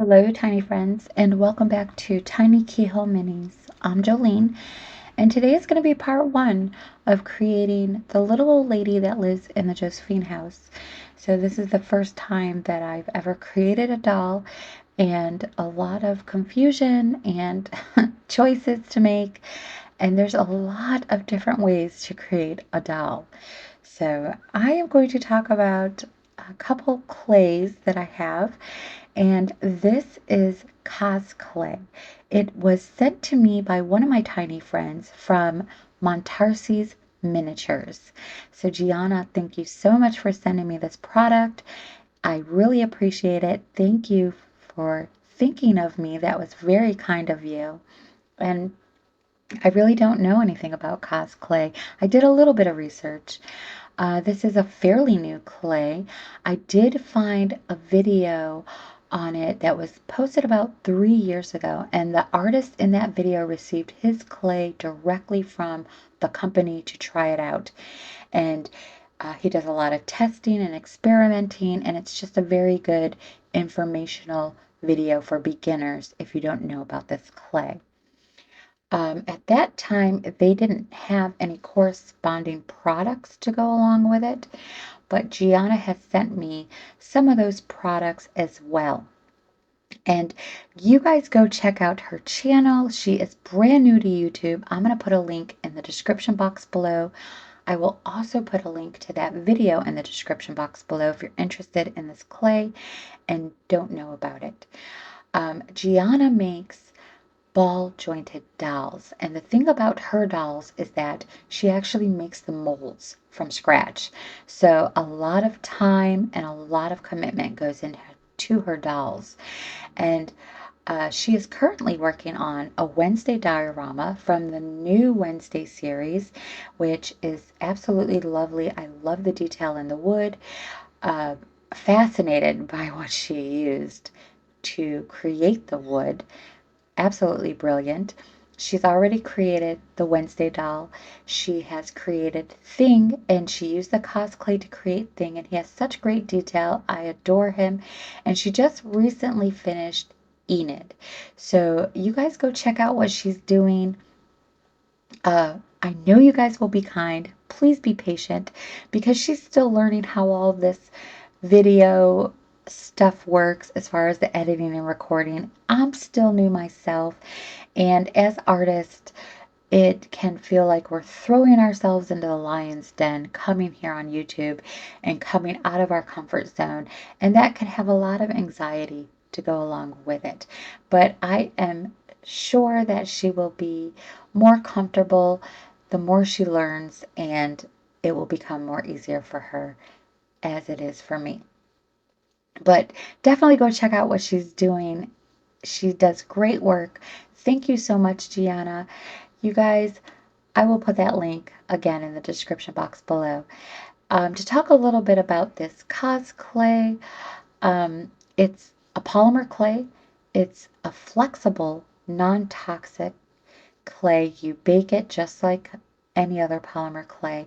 Hello, tiny friends, and welcome back to Tiny Keyhole Minis. I'm Jolene, and today is going to be part one of creating the little old lady that lives in the Josephine house. So this is the first time that I've ever created a doll, and a lot of confusion and choices to make, and there's a lot of different ways to create a doll. So I am going to talk about a couple clays that I have, and this is CosClay. It was sent to me by one of my tiny friends from Montarsi's Miniatures. So Gianna, thank you so much for sending me this product. I really appreciate it. Thank you for thinking of me. That was very kind of you. And I really don't know anything about CosClay. I did a little bit of research. This is a fairly new clay. I did find a video on it that was posted about 3 years ago, and the artist in that video received his clay directly from the company to try it out. And he does a lot of testing and experimenting, and it's just a very good informational video for beginners if you don't know about this clay. At that time, they didn't have any corresponding products to go along with it, but Gianna has sent me some of those products as well. And you guys go check out her channel. She is brand new to YouTube. I'm going to put a link in the description box below. I will also put a link to that video in the description box below if you're interested in this clay and don't know about it. Gianna makes ball jointed dolls. And the thing about her dolls is that she actually makes the molds from scratch. So a lot of time and a lot of commitment goes into her dolls. And she is currently working on a Wednesday diorama from the new Wednesday series, which is absolutely lovely. I love the detail in the wood. Uh, Fascinated by what she used to create the wood. Absolutely brilliant. She's already created the Wednesday doll. She has created Thing, and she used the CosClay to create Thing, and he has such great detail. I adore him. And she just recently finished Enid. So you guys go check out what she's doing. I know you guys will be kind. Please be patient because she's still learning how all this video stuff works as far as the editing and recording. I'm still new myself, and as artists, it can feel like we're throwing ourselves into the lion's den coming here on YouTube and coming out of our comfort zone, and that can have a lot of anxiety to go along with it. But I am sure that she will be more comfortable the more she learns, and it will become more easier for her as it is for me. But definitely go check out what she's doing. She does great work. Thank you so much, Gianna. You guys, I will put that link again in the description box below. To talk a little bit about this CosClay, it's a polymer clay. It's a flexible, non-toxic clay. You bake it just like any other polymer clay.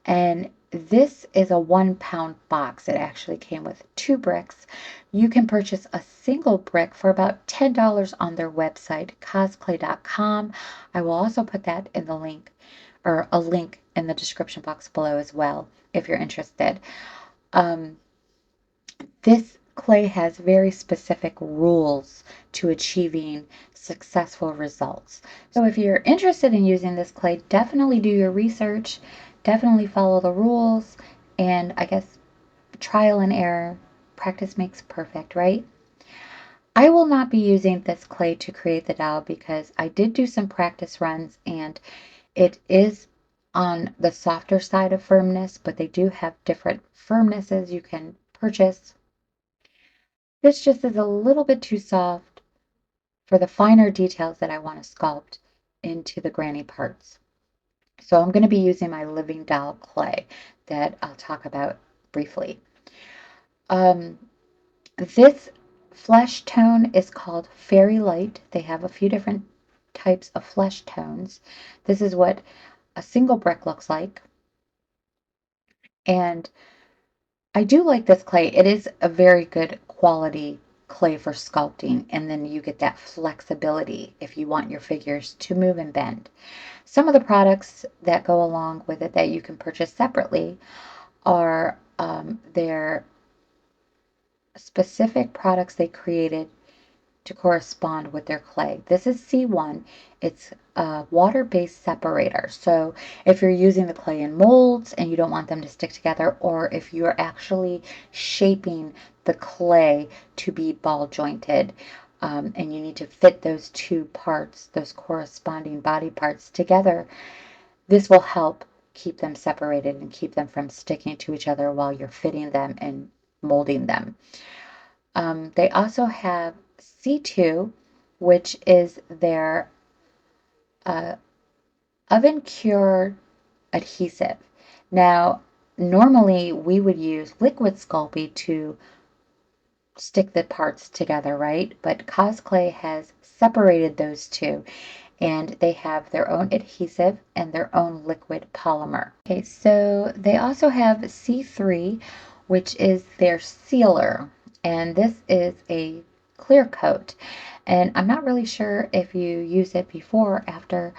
And this is a 1 pound box. It actually came with 2 bricks. You can purchase a single brick for about $10 on their website, cosclay.com. I will also put that in the link, or a link in the description box below as well, if you're interested. This clay has very specific rules to achieving successful results. So if you're interested in using this clay, definitely do your research, definitely follow the rules, and I guess trial and error, practice makes perfect, right? I will not be using this clay to create the doll because I did do some practice runs and it is on the softer side of firmness, but they do have different firmnesses you can purchase. This just is a little bit too soft for the finer details that I want to sculpt into the granny parts. So I'm going to be using my living doll clay that I'll talk about briefly. This flesh tone is called Fairy Light. They have a few different types of flesh tones. This is what a single brick looks like. And I do like this clay. It is a very good quality clay for sculpting, and then you get that flexibility if you want your figures to move and bend. Some of the products that go along with it that you can purchase separately are their specific products they created to correspond with their clay. This is C1. It's a water-based separator. So if you're using the clay in molds and you don't want them to stick together, or if you're actually shaping the clay to be ball jointed, and you need to fit those two parts, those corresponding body parts together, this will help keep them separated and keep them from sticking to each other while you're fitting them and molding them. They also have C2, which is their oven cure adhesive. Now, normally we would use liquid Sculpey to stick the parts together, right? But CosClay has separated those two, and they have their own adhesive and their own liquid polymer. Okay, so they also have C3, which is their sealer, and this is a clear coat. And I'm not really sure if you use it before or after.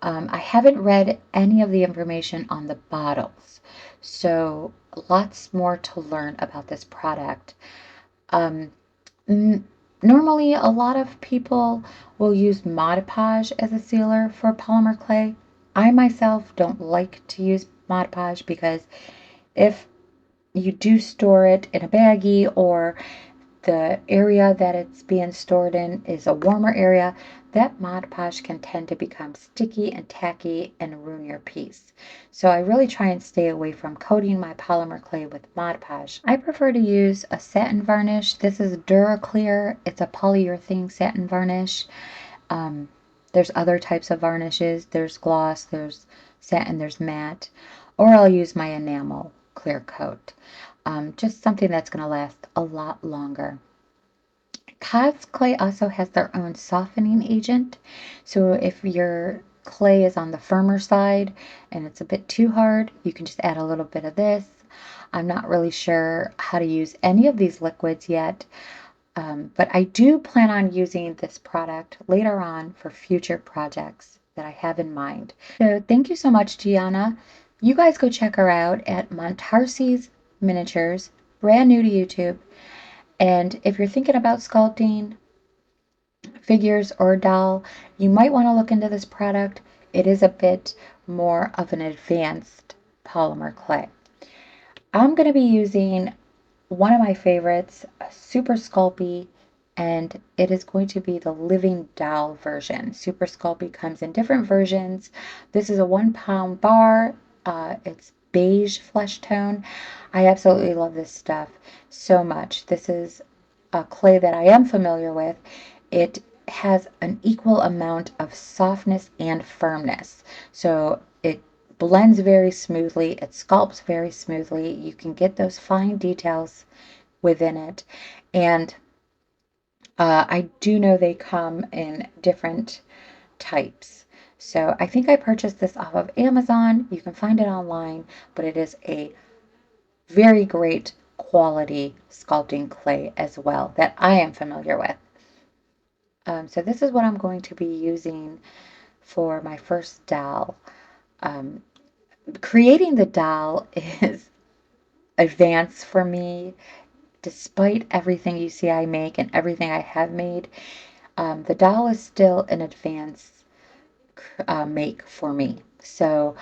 I haven't read any of the information on the bottles, so lots more to learn about this product. Normally, a lot of people will use Mod Podge as a sealer for polymer clay. I myself don't like to use Mod Podge because if you do store it in a baggie, or the area that it's being stored in is a warmer area, that Mod Podge can tend to become sticky and tacky and ruin your piece. So I really try and stay away from coating my polymer clay with Mod Podge. I prefer to use a satin varnish. This is DuraClear. It's a polyurethane satin varnish. There's other types of varnishes. There's gloss, there's satin, there's matte. Or I'll use my enamel clear coat. Just something that's going to last a lot longer. CosClay also has their own softening agent. So if your clay is on the firmer side and it's a bit too hard, you can just add a little bit of this. I'm not really sure how to use any of these liquids yet, but I do plan on using this product later on for future projects that I have in mind. So thank you so much, Gianna. You guys go check her out at Montarsi's Miniatures, brand new to YouTube. And if you're thinking about sculpting figures or a doll, you might want to look into this product. It is a bit more of an advanced polymer clay. I'm going to be using one of my favorites, Super Sculpey, and it is going to be the Living Doll version. Super Sculpey comes in different versions. This is a 1-pound bar. It's beige flesh tone. I absolutely love this stuff so much. This is a clay that I am familiar with. It has an equal amount of softness and firmness. So it blends very smoothly. It sculpts very smoothly. You can get those fine details within it. And I do know they come in different types. So I think I purchased this off of Amazon. You can find it online, but it is a very great quality sculpting clay as well that I am familiar with. So this is what I'm going to be using for my first doll. Creating the doll is advanced for me. Despite everything you see I make and everything I have made, the doll is still an advanced make for me. So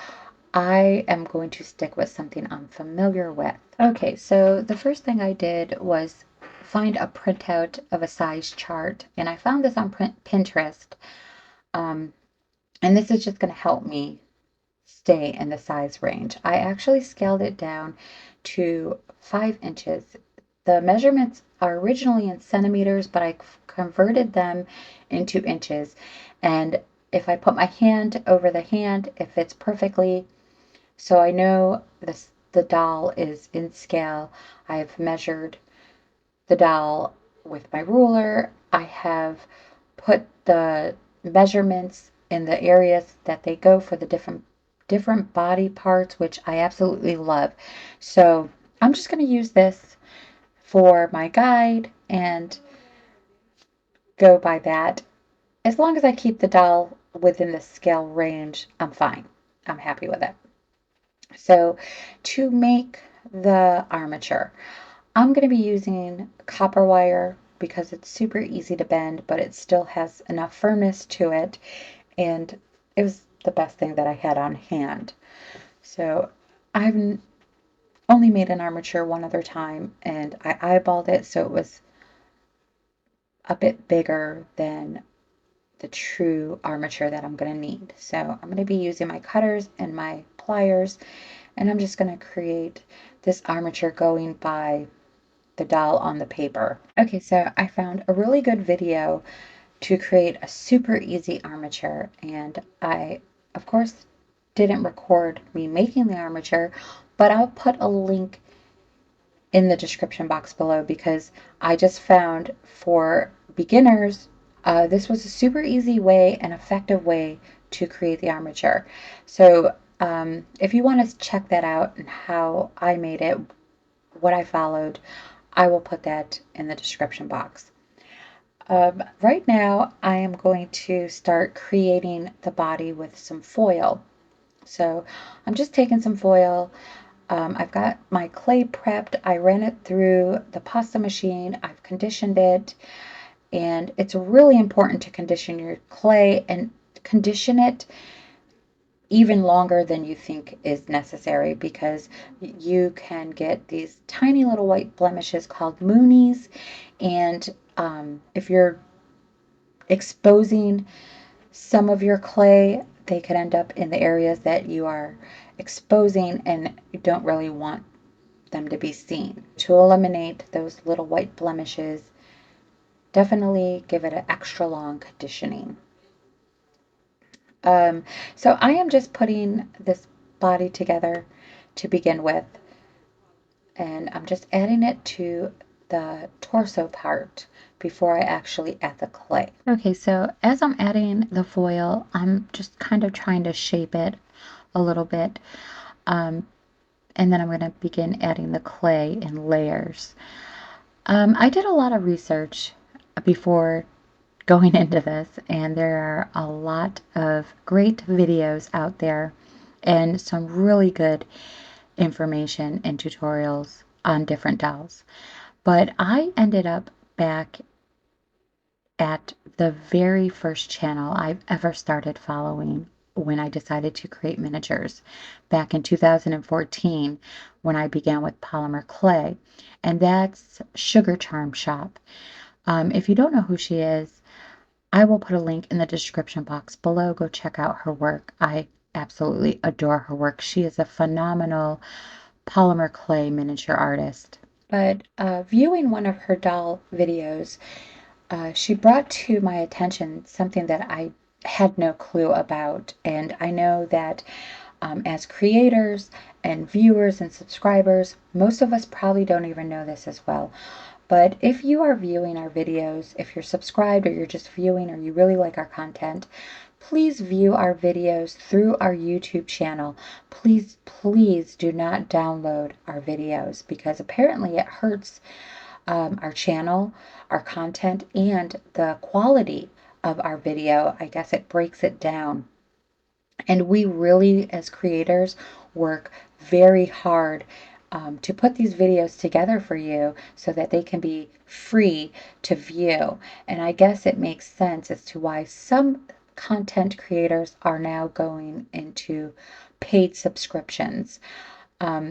I am going to stick with something I'm familiar with. Okay, so the first thing I did was find a printout of a size chart, and I found this on Pinterest. And this is just going to help me stay in the size range. I actually scaled it down to 5 inches. The measurements are originally in centimeters, but I converted them into inches. And if I put my hand over the hand, it fits perfectly. So I know the doll is in scale. I've measured the doll with my ruler. I have put the measurements in the areas that they go for the different body parts, which I absolutely love. So I'm just going to use this for my guide, and go by that. As long as I keep the doll within the scale range, I'm fine. I'm happy with it. So to make the armature, I'm going to be using copper wire because it's super easy to bend, but it still has enough firmness to it. And it was the best thing that I had on hand. So I've only made an armature one other time, and I eyeballed it so it was a bit bigger than the true armature that I'm going to need. So I'm going to be using my cutters and my pliers, and I'm just going to create this armature going by the doll on the paper. Okay, so I found a really good video to create a super easy armature, and I, of course, didn't record me making the armature, but I'll put a link in the description box below because I just found for beginners, this was a super easy way and effective way to create the armature. So if you want to check that out and how I made it, what I followed, I will put that in the description box. Right now, I am going to start creating the body with some foil. So I'm just taking some foil. I've got my clay prepped. I ran it through the pasta machine. I've conditioned it. And it's really important to condition your clay and condition it even longer than you think is necessary because you can get these tiny little white blemishes called moonies. And if you're exposing some of your clay, they could end up in the areas that you are exposing and you don't really want them to be seen. To eliminate those little white blemishes, definitely give it an extra long conditioning. So I am just putting this body together to begin with, and I'm just adding it to the torso part before I actually add the clay. Okay, so as I'm adding the foil, I'm just kind of trying to shape it a little bit. And then I'm going to begin adding the clay in layers. I did a lot of research before going into this, and there are a lot of great videos out there and some really good information and tutorials on different dolls. But I ended up back at the very first channel I've ever started following when I decided to create miniatures back in 2014 when I began with polymer clay, and that's Sugar Charm Shop. If you don't know who she is, I will put a link in the description box below. Go check out her work. I absolutely adore her work. She is a phenomenal polymer clay miniature artist. But viewing one of her doll videos, she brought to my attention something that I had no clue about. And I know that as creators and viewers and subscribers, most of us probably don't even know this as well. But if you are viewing our videos, if you're subscribed or you're just viewing or you really like our content, please view our videos through our YouTube channel. Please, please do not download our videos because apparently it hurts our channel, our content, and the quality of our video. I guess it breaks it down. And we really, as creators, work very hard to put these videos together for you so that they can be free to view. And I guess it makes sense as to why some content creators are now going into paid subscriptions,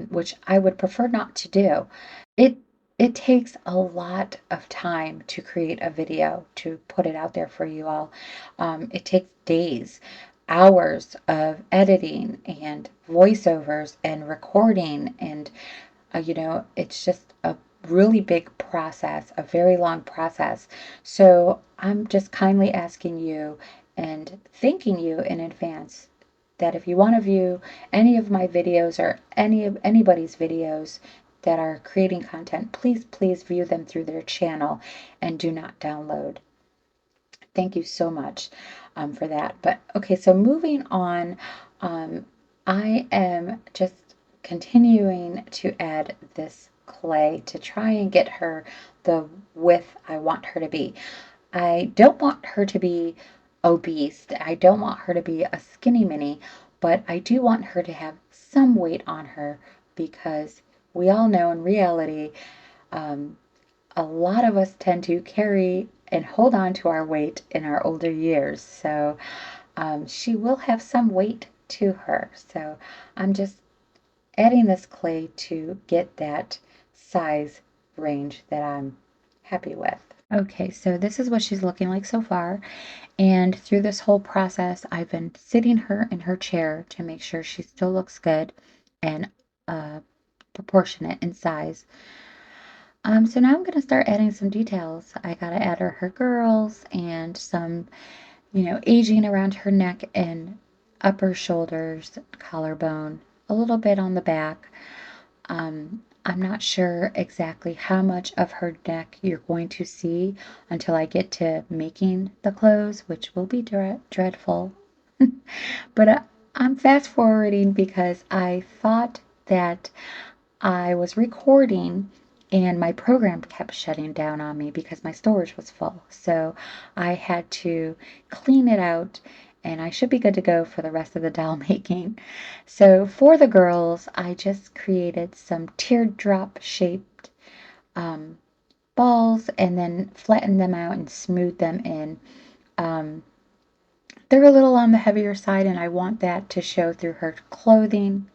which I would prefer not to do. It it takes a lot of time to create a video to put it out there for you all. It takes days, hours of editing and voiceovers and recording, and it's just a really big process, a very long process. So I'm just kindly asking you and thanking you in advance that if you want to view any of my videos or anybody's videos that are creating content, please, please view them through their channel and do not download. Thank you so much for that. But okay, so moving on, I am just continuing to add this clay to try and get her the width I want her to be. I don't want her to be obese. I don't want her to be a skinny mini, but I do want her to have some weight on her because we all know in reality, um, a lot of us tend to carry and hold on to our weight in our older years. So she will have some weight to her. So I'm just adding this clay to get that size range that I'm happy with. Okay, so this is what she's looking like so far. And through this whole process, I've been sitting her in her chair to make sure she still looks good and proportionate in size. So now I'm gonna start adding some details. I gotta add her girls and some, aging around her neck and upper shoulders, collarbone, a little bit on the back. I'm not sure exactly how much of her neck you're going to see until I get to making the clothes, which will be dreadful. But I'm fast forwarding because I thought that I was recording and my program kept shutting down on me because my storage was full. So I had to clean it out and I should be good to go for the rest of the doll making. So for the girls, I just created some teardrop shaped um, balls and then flattened them out and smoothed them in. Um, they're a little on the heavier side and I want that to show through her clothing.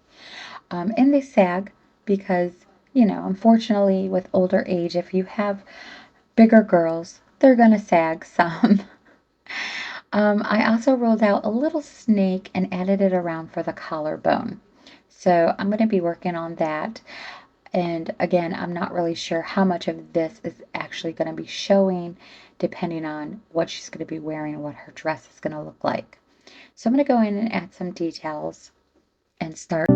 And they sag because, unfortunately, with older age, if you have bigger girls, they're going to sag some. I also rolled out a little snake and added it around for the collarbone. So I'm going to be working on that. And again, I'm not really sure how much of this is actually going to be showing depending on what she's going to be wearing and what her dress is going to look like. So I'm going to go in and add some details and start.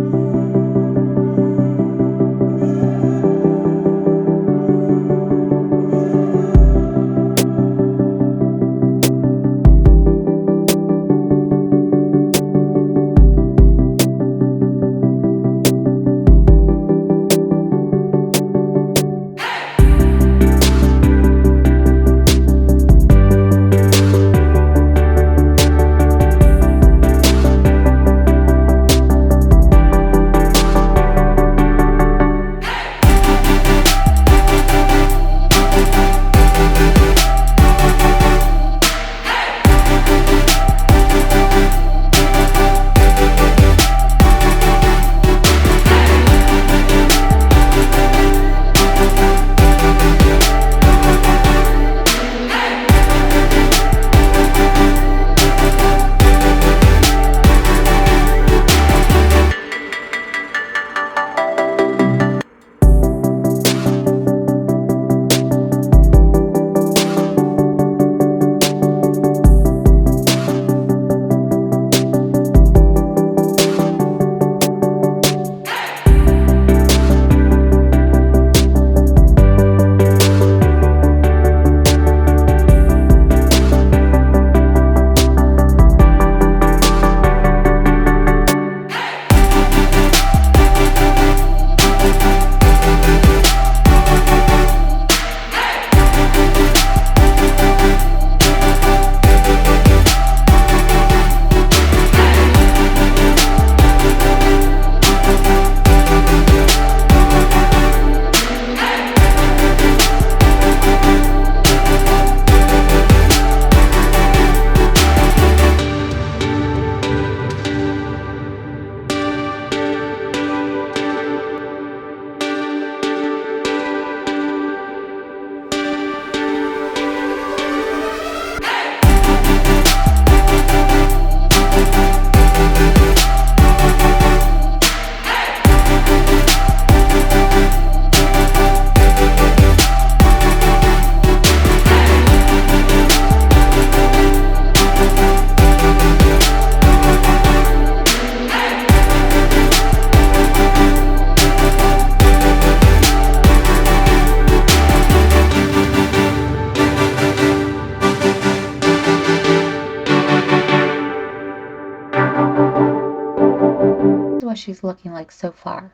What she's looking like so far.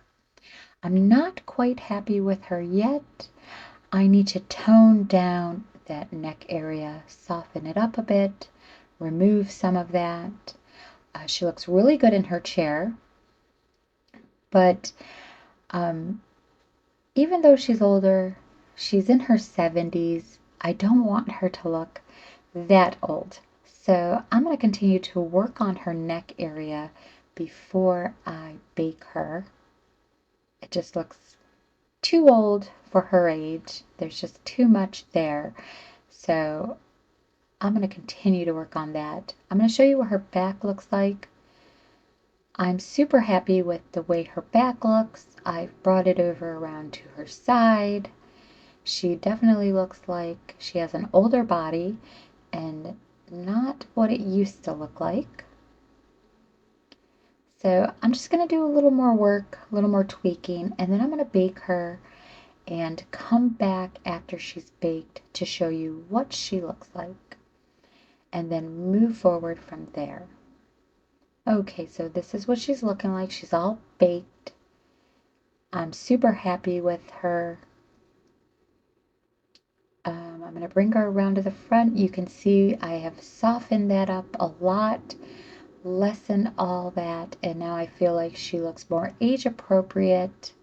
I'm not quite happy with her yet. I need to tone down that neck area, soften it up a bit, remove some of that. She looks really good in her chair, but even though she's older, she's in her 70s, I don't want her to look that old. So I'm going to continue to work on her neck area before I bake her. It just looks too old for her age. There's just too much there. So I'm going to continue to work on that. I'm going to show you what her back looks like. I'm super happy with the way her back looks. I've brought it over around to her side. She definitely looks like she has an older body and not what it used to look like. So I'm just going to do a little more work, a little more tweaking, and then I'm going to bake her and come back after she's baked to show you what she looks like and then move forward from there. Okay, so this is what she's looking like. She's all baked. I'm super happy with her. I'm going to bring her around to the front. You can see I have softened that up a lot, lessened all that, and now I feel like she looks more age appropriate.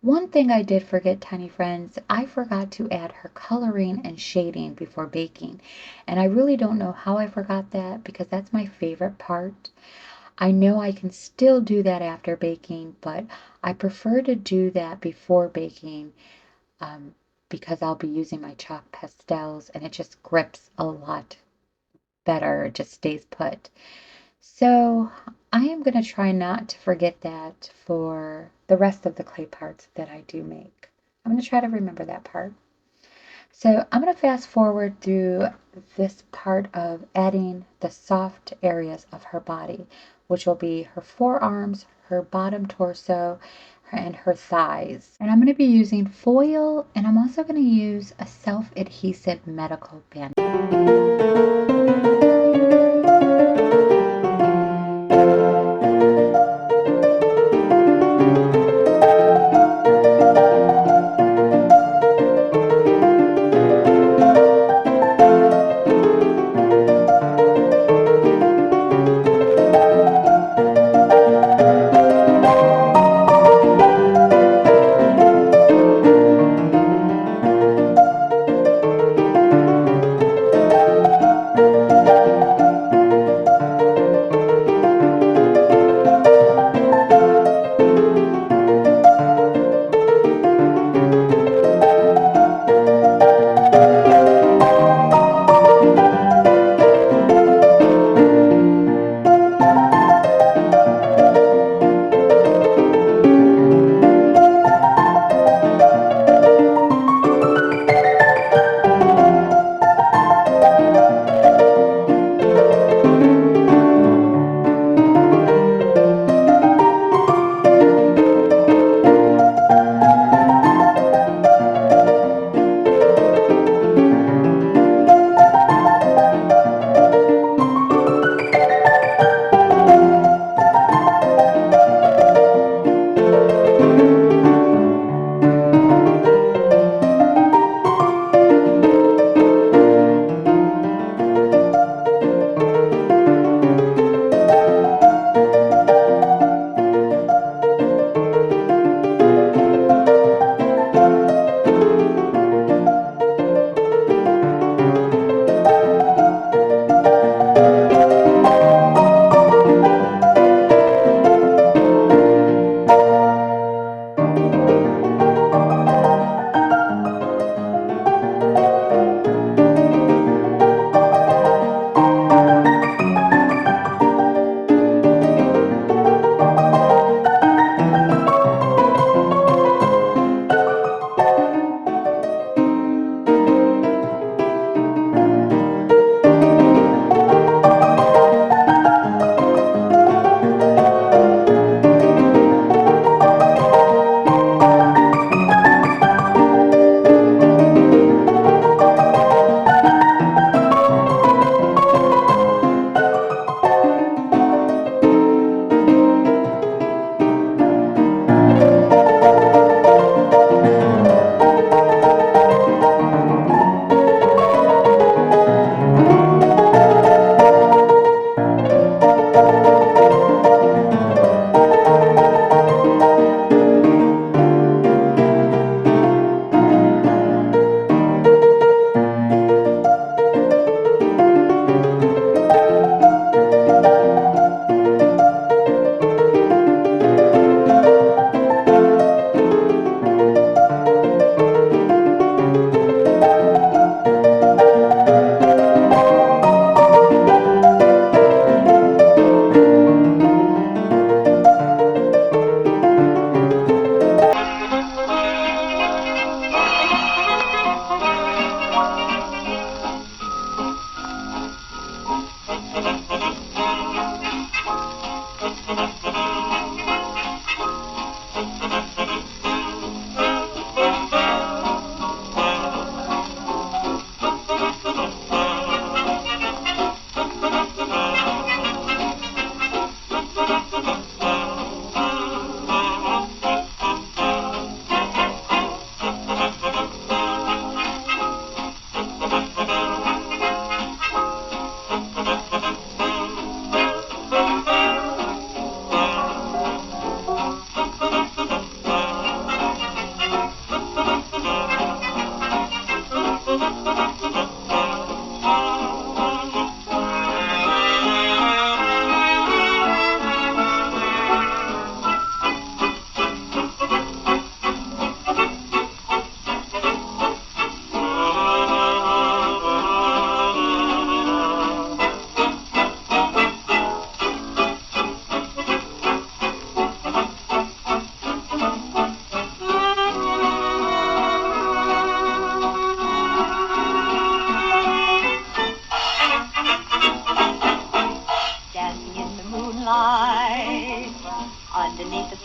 One thing I did forget, tiny friends, I forgot to add her coloring and shading before baking. And I really don't know how I forgot that because that's my favorite part. I know I can still do that after baking, but I prefer to do that before baking because I'll be using my chalk pastels and it just grips a lot better. It just stays put. So I am going to try not to forget that for the rest of the clay parts that I do make. I'm going to try to remember that part. So I'm going to fast forward through this part of adding the soft areas of her body, which will be her forearms, her bottom torso, and her thighs. And I'm going to be using foil, and I'm also going to use a self-adhesive medical band.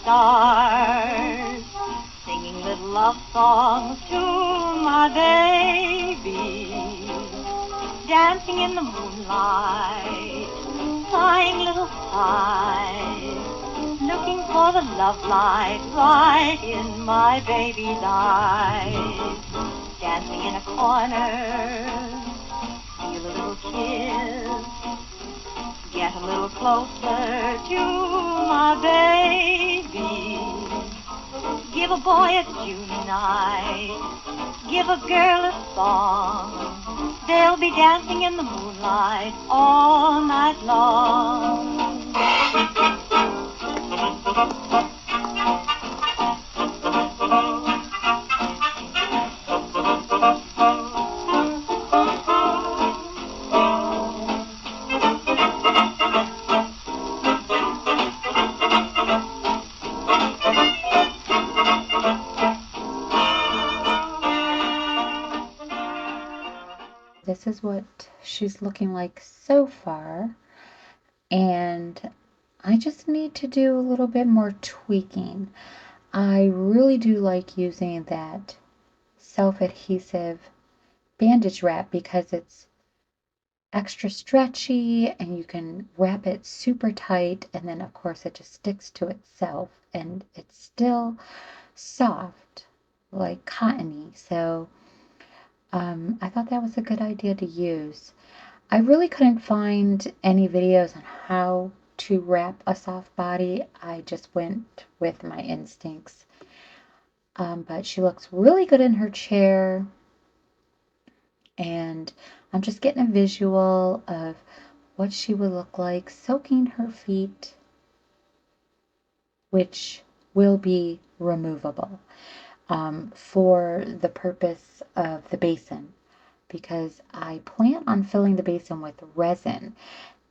start singing little love songs to my baby, dancing in the moonlight, sighing little sighs, looking for the love light right in my baby's eyes. Dancing in a corner, feel a little kiss, get a little closer to my baby. Give a boy a June night, give a girl a song. They'll be dancing in the moonlight all night long. This is what she's looking like so far, and I just need to do a little bit more tweaking. I really do like using that self-adhesive bandage wrap because it's extra stretchy and you can wrap it super tight, and then of course it just sticks to itself and it's still soft like cottony. So I thought that was a good idea to use. I really couldn't find any videos on how to wrap a soft body. I just went with my instincts. But she looks really good in her chair, and I'm just getting a visual of what she would look like soaking her feet, which will be removable for the purpose of the basin, because I plan on filling the basin with resin.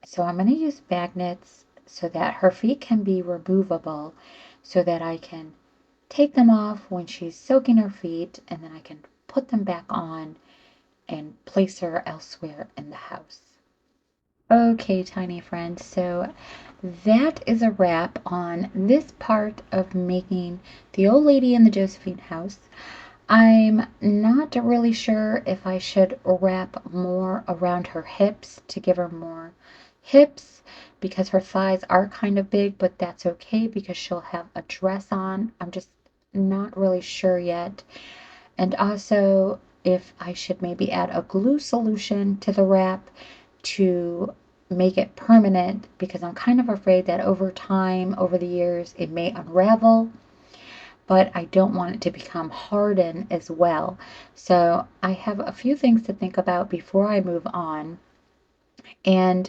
So I'm going to use magnets so that her feet can be removable, so that I can take them off when she's soaking her feet, and then I can put them back on and place her elsewhere in the house. Okay, tiny friends, so that is a wrap on this part of making the old lady in the Josephine house. I'm not really sure if I should wrap more around her hips to give her more hips, because her thighs are kind of big, but that's okay because she'll have a dress on. I'm just not really sure yet. And also if I should maybe add a glue solution to the wrap to make it permanent, because I'm kind of afraid that over time, over the years, it may unravel, but I don't want it to become hardened as well. So I have a few things to think about before I move on. And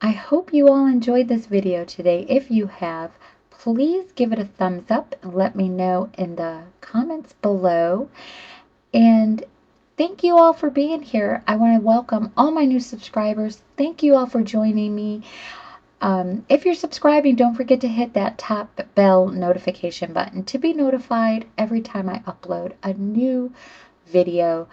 I hope you all enjoyed this video today. If you have, please give it a thumbs up and let me know in the comments below. And thank you all for being here. I want to welcome all my new subscribers. Thank you all for joining me. If you're subscribing, don't forget to hit that top bell notification button to be notified every time I upload a new video.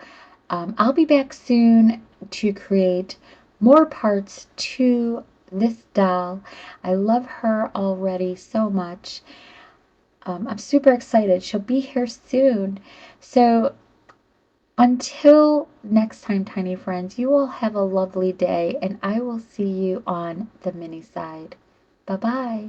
I'll be back soon to create more parts to this doll. I love her already so much. I'm super excited. She'll be here soon. So until next time, tiny friends, you all have a lovely day, and I will see you on the mini side. Bye-bye.